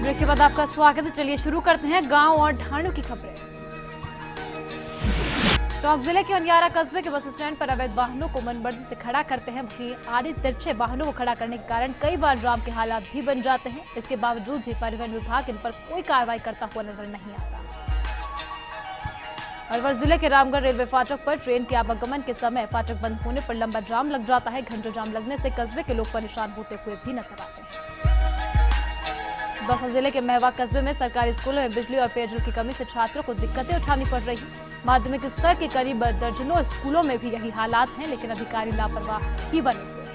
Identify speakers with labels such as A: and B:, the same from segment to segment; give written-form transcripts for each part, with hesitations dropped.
A: Break के बाद आपका स्वागत है। चलिए शुरू करते हैं गांव और ढाणों की खबरें। टोंक जिले के अनियारा कस्बे के बस स्टैंड पर अवैध वाहनों को मनमर्जी से खड़ा करते हैं। वहीं आड़े तिरछे वाहनों को खड़ा करने के कारण कई बार जाम के हालात भी बन जाते हैं। इसके बावजूद भी परिवहन विभाग इन पर कोई कार्रवाई करता हुआ नजर नहीं आता। अलवर जिले के रामगढ़ रेलवे फाटक पर ट्रेन के आवागमन के समय फाटक बंद होने पर लंबा जाम लग जाता है। घंटों जाम लगने से कस्बे के लोग परेशान होते हुए भी नजर आते हैं। दौसा जिले के महवा कस्बे में सरकारी स्कूलों में बिजली और पेयजल की कमी से छात्रों को दिक्कतें उठानी पड़ रही हैं। माध्यमिक स्तर के करीब दर्जनों स्कूलों में भी यही हालात हैं, लेकिन अधिकारी लापरवाह ही बने हुए हैं।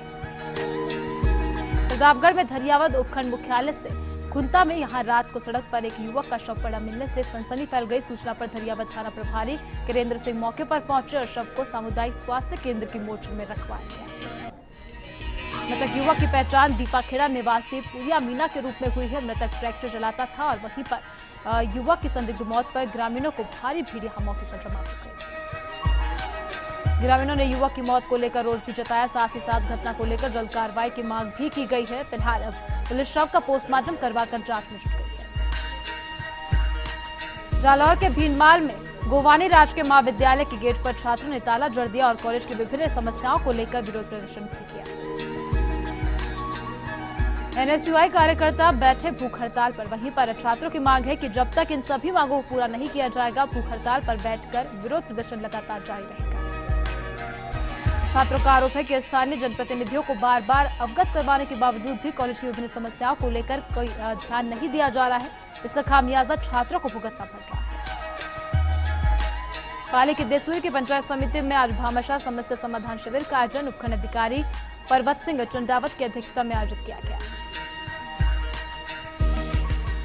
A: प्रतापगढ़ में धरियावद उपखंड मुख्यालय से खुंता में यहां रात को सड़क पर एक युवक का शव पड़ा मिलने से सनसनी फैल गई। सूचना पर धरियावद थाना प्रभारी किरेंद्र सिंह मौके पर पहुंचे और शव को सामुदायिक स्वास्थ्य केंद्र की मोर्चरी में रखवाया गया। मृतक युवक की पहचान दीपाखेड़ा निवासी पूरिया मीना के रूप में हुई है। मृतक ट्रैक्टर चलाता था और वहीं पर युवक की संदिग्ध मौत पर ग्रामीणों को भारी भीड़ यहां मौके पर जमा हो गई। ग्रामीणों ने युवक की मौत को लेकर रोष भी जताया। साथ ही साथ घटना को लेकर जल्द कार्रवाई की मांग भी की गई है। फिलहाल अब पुलिस शव का पोस्टमार्टम करवाकर जांच में जुट गई है। जालौर के भीनमाल में गोवानी राजकीय महाविद्यालय के गेट पर छात्रों ने ताला जड़ दिया और कॉलेज की विभिन्न समस्याओं को लेकर विरोध प्रदर्शन भी किया। एनएसयूआई कार्यकर्ता बैठे भूख हड़ताल पर। वहीं पर छात्रों की मांग है कि जब तक इन सभी मांगों को पूरा नहीं किया जाएगा, भूख हड़ताल पर बैठकर विरोध प्रदर्शन लगातार जारी रहेगा। छात्रों का आरोप है कि स्थानीय जनप्रतिनिधियों को बार बार अवगत करवाने के बावजूद भी कॉलेज की विभिन्न समस्याओं को लेकर कोई ध्यान नहीं दिया जा रहा है। इसका खामियाजा छात्रों को भुगतना पड़ रहा है। पाली के देसूरी की पंचायत समिति में आज भामाशाह समस्या समाधान शिविर का आयोजन उपखंड अधिकारी पर्वत सिंह चंडावत की अध्यक्षता में आयोजित किया गया।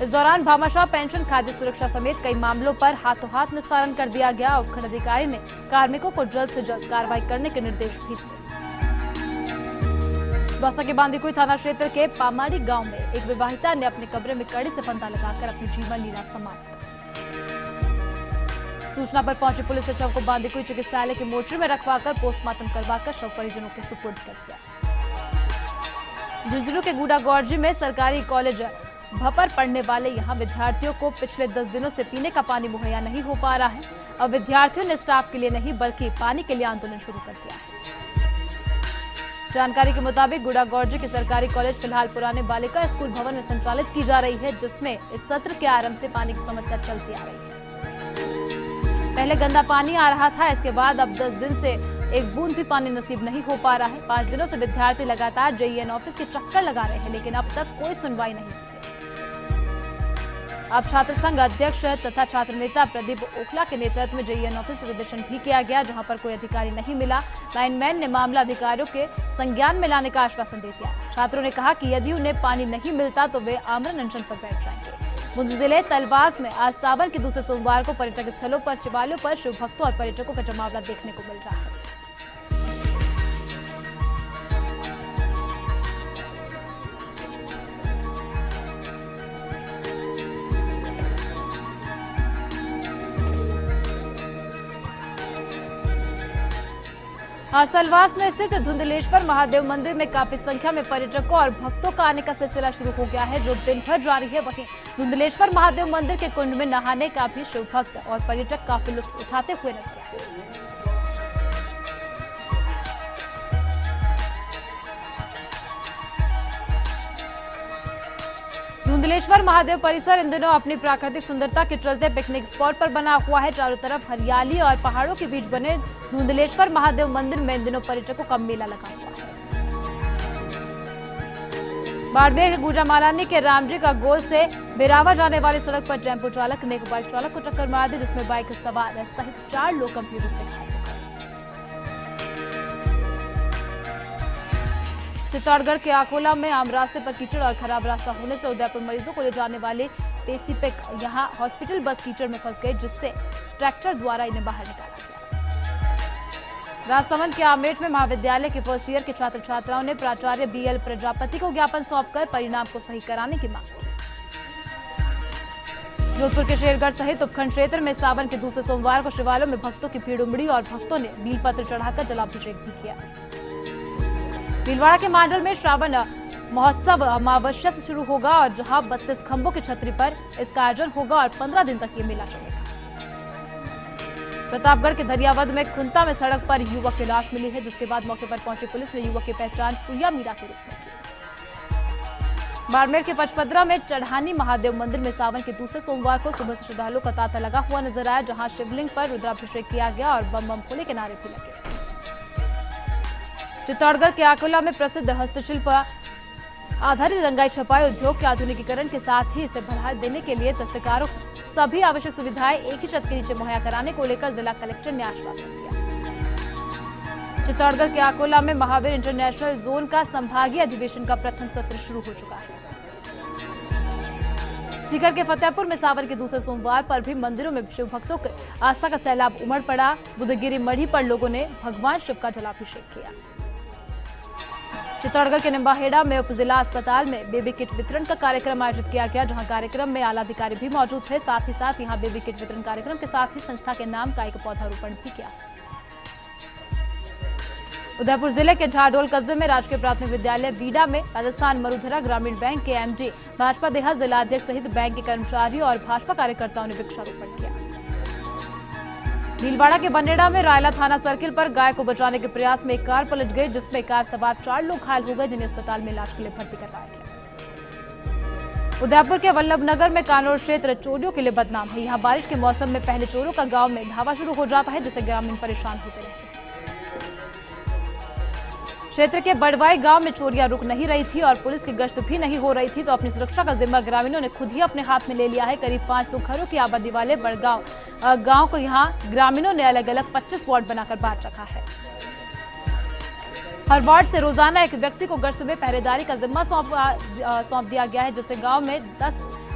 A: इस दौरान भामाशाह पेंशन, खाद्य सुरक्षा समेत कई मामलों पर हाथों हाथ निस्तारण कर दिया गया। उपखंड अधिकारी ने कार्मिकों को जल्द से जल्द कार्रवाई करने के निर्देश भी दिए। दौसा के बांदीकुई थाना क्षेत्र के पामाड़ी गांव में एक विवाहिता ने अपने कमरे में कड़ी से फंदा लगाकर अपनी जीवन लीला समाप्त कर। सूचना पर पहुंची पुलिस ने शव को बांदीकुई चिकित्सालय के मोर्चरी में रखवाकर पोस्टमार्टम करवाकर शव परिजनों के सुपुर्द कर दिया। झुंझुनू के गुडागौरजी में सरकारी कॉलेज भपर पढ़ने वाले यहां विद्यार्थियों को पिछले 10 दिनों से पीने का पानी मुहैया नहीं हो पा रहा है। अब विद्यार्थियों ने स्टाफ के लिए नहीं बल्कि पानी के लिए आंदोलन शुरू कर दिया है। जानकारी के मुताबिक गुडागौरजी के सरकारी कॉलेज फिलहाल पुराने बालिका स्कूल भवन में संचालित की जा रही है, जिसमें इस सत्र के आरंभ से पानी की समस्या चलती आ रही है। पहले गंदा पानी आ रहा था, इसके बाद अब 10 दिन से एक बूंद भी पानी नसीब नहीं हो पा रहा है। 5 दिनों से विद्यार्थी लगातार जेईएन ऑफिस के चक्कर लगा रहे हैं, लेकिन अब तक कोई सुनवाई नहीं हुई। अब छात्र संघ अध्यक्ष तथा छात्र नेता प्रदीप ओखला के नेतृत्व में जेईएन ऑफिस पर प्रदर्शन भी किया गया, जहां पर कोई अधिकारी नहीं मिला। लाइनमैन ने मामला अधिकारियों के संज्ञान में लाने का आश्वासन दे दिया। छात्रों ने कहा कि यदि उन्हें पानी नहीं मिलता तो वे आमरण अनशन पर बैठ जाएंगे। बूंदी जिले तलवास में आज सावन के दूसरे सोमवार को पर्यटक स्थलों पर, शिवालयों पर शिव भक्तों और पर्यटकों का जमावड़ा देखने को मिल रहा है। आज तलवास में स्थित धुंधलेश्वर महादेव मंदिर में काफी संख्या में पर्यटकों और भक्तों का आने का सिलसिला शुरू हो गया है, जो दिन भर जारी है। वहीं धुंधलेश्वर महादेव मंदिर के कुंड में नहाने का भी शिव भक्त और पर्यटक काफी लुत्फ उठाते हुए नजर आए। धुंधलेश्वर महादेव परिसर इन दिनों अपनी प्राकृतिक सुंदरता के चलते पिकनिक स्पॉट पर बना हुआ है। चारों तरफ हरियाली और पहाड़ों के बीच बने धुंधलेश्वर महादेव मंदिर में इन दिनों पर्यटकों का मेला लगा हुआ है। बाड़मेर के गुजामालानी के रामजी का गोल से बेरावा जाने वाली सड़क पर टेम्पो चालक ने एक बाइक चालक को टक्कर मार दी, जिसमें बाइक सवार सहित 4 लोग गंभीर रूप से घायल। चित्तौड़गढ़ के आकोला में आम रास्ते पर कीचड़ और खराब रास्ता होने से उदयपुर मरीजों को ले जाने वाले पेसिफिक यहां हॉस्पिटल बस कीचड़ में फंस गई, जिससे ट्रैक्टर द्वारा इन्हें बाहर निकाला गया। राजसमंद के आमेट में महाविद्यालय के फर्स्ट ईयर के छात्र छात्राओं ने प्राचार्य बीएल प्रजापति को ज्ञापन सौंपकर परिणाम को सही कराने की मांग की। जोधपुर के शेरगढ़ सहित उपखंड क्षेत्र में सावन के दूसरे सोमवार को शिवालयों में भक्तों की भीड़ उमड़ी और भक्तों ने बील पत्र चढ़ाकर जलाभिषेक भी किया। भीलवाड़ा के मांडल में श्रावण महोत्सव अमावस्या से शुरू होगा और जहां 32 खंभों की छतरी पर इसका आयोजन होगा और 15 दिन तक ये मेला चलेगा। प्रतापगढ़ के धरियावद में खुंता में सड़क पर युवक की लाश मिली है, जिसके बाद मौके पर पहुंची पुलिस ने युवक की पहचान पुलिया मीरा के रूप में की। बाड़मेर के पचपदरा में चढ़ानी महादेव मंदिर में सावन के दूसरे सोमवार को सुबह से श्रद्धालुओं का तांता लगा हुआ नजर आया, जहां शिवलिंग पर रुद्राभिषेक किया गया और बम बम भोले के नारे भी लगे। चित्तौड़गढ़ के आकोला में प्रसिद्ध हस्तशिल्प आधारित रंगाई छपाई उद्योग के आधुनिकीकरण के साथ ही इसे बढ़ावा देने के लिए दस्तकारों को सभी आवश्यक सुविधाएं एक ही छत के नीचे मुहैया कराने को लेकर जिला कलेक्टर ने आश्वासन दिया। चित्तौड़गढ़ के आकोला में महावीर इंटरनेशनल जोन का संभागीय अधिवेशन का प्रथम सत्र शुरू हो चुका है। सीकर के फतेहपुर में सावन के दूसरे सोमवार पर भी मंदिरों में शिव भक्तों के आस्था का सैलाब उमड़ पड़ा। बुधगिरी मढ़ी पर लोगों ने भगवान शिव का जलाभिषेक किया। चित्तौड़गढ़ के निम्बाहेड़ा में उप जिला अस्पताल में बेबी किट वितरण का कार्यक्रम आयोजित किया गया, जहां कार्यक्रम में आला अधिकारी भी मौजूद थे। साथ ही साथ यहां बेबी किट वितरण कार्यक्रम के साथ ही संस्था के नाम का एक पौधारोपण भी किया। उदयपुर जिले के झाडोल कस्बे में राजकीय प्राथमिक विद्यालय बीडा में राजस्थान मरुधरा ग्रामीण बैंक के एमडी, भाजपा देहा जिलाध्यक्ष सहित बैंक के कर्मचारियों और भाजपा कार्यकर्ताओं ने वृक्षारोपण किया। भीलवाड़ा के बनेड़ा में रायला थाना सर्किल पर गाय को बचाने के प्रयास में एक कार पलट गई, जिसमें कार सवार 4 लोग घायल हो गए, जिन्हें अस्पताल में इलाज के लिए भर्ती करवाया गया। उदयपुर के वल्लभनगर में कानौर क्षेत्र चोरियों के लिए बदनाम है। यहाँ बारिश के मौसम में पहले चोरों का गांव में धावा शुरू हो जाता है, जिससे ग्रामीण परेशान होते रहते हैं। क्षेत्र के बड़वाई गांव में चोरियां रुक नहीं रही थी और पुलिस की गश्त भी नहीं हो रही थी, तो अपनी सुरक्षा का जिम्मा ग्रामीणों ने खुद ही अपने हाथ में ले लिया है। करीब 500 घरों की आबादी वाले बड़गांव गांव को यहां ग्रामीणों ने अलग अलग 25 वार्ड बनाकर बांट रखा है। हर वार्ड से रोजाना एक व्यक्ति को गश्त में पहरेदारी का जिम्मा सौंप दिया गया है, जिससे गांव में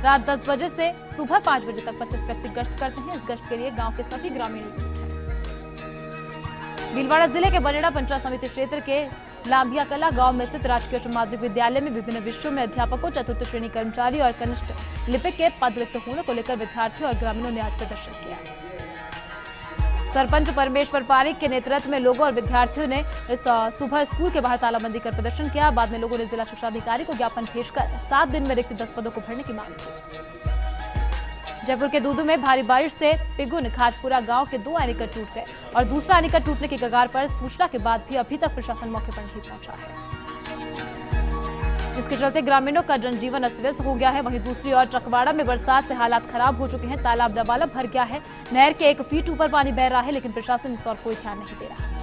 A: रात 10 बजे से सुबह 5 बजे तक 25 व्यक्ति गश्त करते हैं। इस गश्त के लिए गांव के सभी ग्रामीण जुटे हैं। भीलवाड़ा जिले के बनेड़ा पंचायत समिति क्षेत्र के लांभिया कला गांव में स्थित राजकीय उच्च माध्यमिक विद्यालय में विभिन्न विषयों में अध्यापकों, चतुर्थ श्रेणी कर्मचारी और कनिष्ठ लिपिक के पद रिक्त होने को लेकर विद्यार्थियों और ग्रामीणों ने आज प्रदर्शन किया। सरपंच परमेश्वर पारिक के नेतृत्व में लोगों और विद्यार्थियों ने इस सुबह स्कूल के बाहर तालाबंदी कर प्रदर्शन किया। बाद में लोगों ने जिला शिक्षा अधिकारी को ज्ञापन भेजकर 7 दिन में रिक्त 10 पदों को भरने की मांग की। जयपुर के दूदू में भारी बारिश से पिगुन खाजपुरा गांव के 2 एनीकट टूट गए और दूसरा एनीकट टूटने की कगार पर सूचना के बाद भी अभी तक प्रशासन मौके पर नहीं पहुंचा है, जिसके चलते ग्रामीणों का जनजीवन अस्त व्यस्त हो गया है। वहीं दूसरी ओर चकवाड़ा में बरसात से हालात खराब हो चुके हैं। तालाब लबालब भर गया है। नहर के 1 फीट ऊपर पानी बह रहा है, लेकिन प्रशासन इस ओर कोई ध्यान नहीं दे रहा।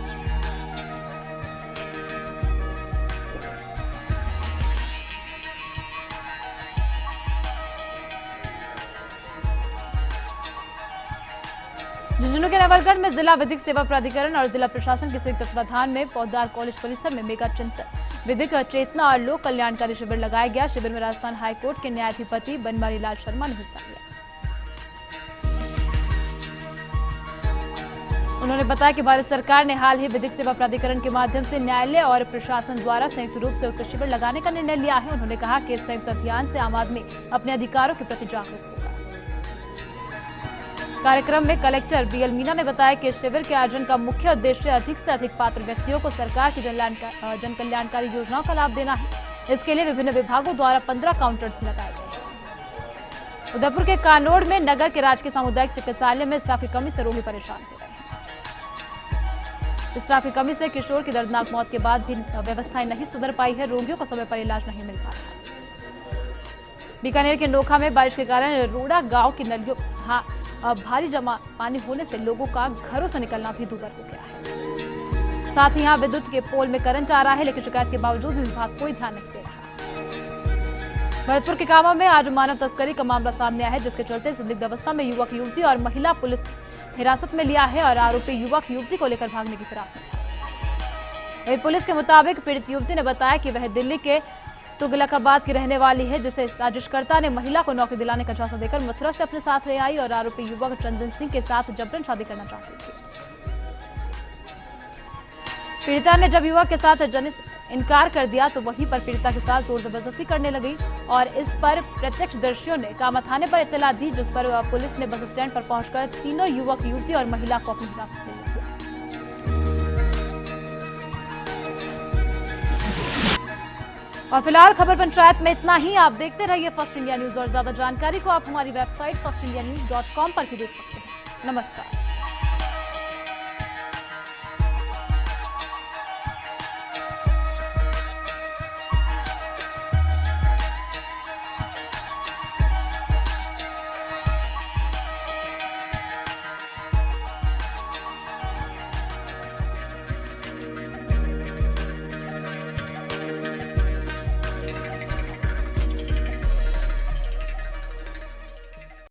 A: झुंझुनू के नवलगढ़ में जिला विधिक सेवा प्राधिकरण और जिला प्रशासन के संयुक्त तत्वाधान में पौधार कॉलेज परिसर में मेगा चिंतन विधिक चेतना और लोक कल्याणकारी शिविर लगाया गया। शिविर में राजस्थान हाईकोर्ट के न्यायाधिपति बनवारी लाल शर्मा ने हिस्सा लिया। उन्होंने बताया कि भारत सरकार ने हाल ही विधिक सेवा प्राधिकरण के माध्यम से न्यायालय और प्रशासन द्वारा संयुक्त रूप से उक्त शिविर लगाने का निर्णय लिया है। उन्होंने कहा कि इस संयुक्त अभियान से आम आदमी अपने अधिकारों के प्रति जागरूक होगा। कार्यक्रम में कलेक्टर बीएल मीना ने बताया कि इस शिविर के आयोजन का मुख्य उद्देश्य अधिक से अधिक पात्र व्यक्तियों को सरकार की जन कल्याणकारी योजनाओं का लाभ देना है। इसके लिए विभिन्न विभागों द्वारा 15 काउंटर्स लगाए गए हैं। उदयपुर के कानोड़ में नगर के राजकीय सामुदायिक चिकित्सालय में स्टाफ की कमी से रोगी परेशान हो रहे हैं। स्टाफ की कमी से किशोर की दर्दनाक मौत के बाद भी व्यवस्थाएं नहीं सुधर पाई है। रोगियों को समय पर इलाज नहीं मिल पा रहा। बीकानेर के नोखा में बारिश के कारण रोड़ा गांव की नलियों भारी जमा पानी होने से लोगों का घरों से निकलना भी दूभर हो गया है। साथ ही यहां विद्युत के पोल में करंट आ रहा है, लेकिन शिकायत के बावजूद भी विभाग कोई ध्यान नहीं दे रहा। भरतपुर के कामा में आज मानव तस्करी का मामला सामने आया है, जिसके चलते संदिग्ध अवस्था में युवक युवती और महिला पुलिस हिरासत में लिया है और आरोपी युवक युवती को लेकर भागने की फिराक में था। वहीं पुलिस के मुताबिक पीड़ित युवती ने बताया कि वह दिल्ली के तुगलकाबाद की रहने वाली है, जिसे साजिशकर्ता ने महिला को नौकरी दिलाने का झांसा देकर मथुरा से अपने साथ ले आई और आरोपी युवक चंदन सिंह के साथ जबरन शादी करना चाहती थी। पीड़िता ने जब युवक के साथ जनित इनकार कर दिया तो वहीं पर पीड़िता के साथ जोर जबरदस्ती करने लगी और इस पर प्रत्यक्षदर्शियों ने कामा थाने पर इत्तला दी, जिस पर पुलिस ने बस स्टैंड पर पहुंचकर तीनों युवक युवती और महिला को अपनी हिरासत में लिया। और फिलहाल खबर पंचायत में इतना ही। आप देखते रहिए फर्स्ट इंडिया न्यूज और ज्यादा जानकारी को आप हमारी वेबसाइट firstindianews.com पर भी देख सकते हैं। नमस्कार।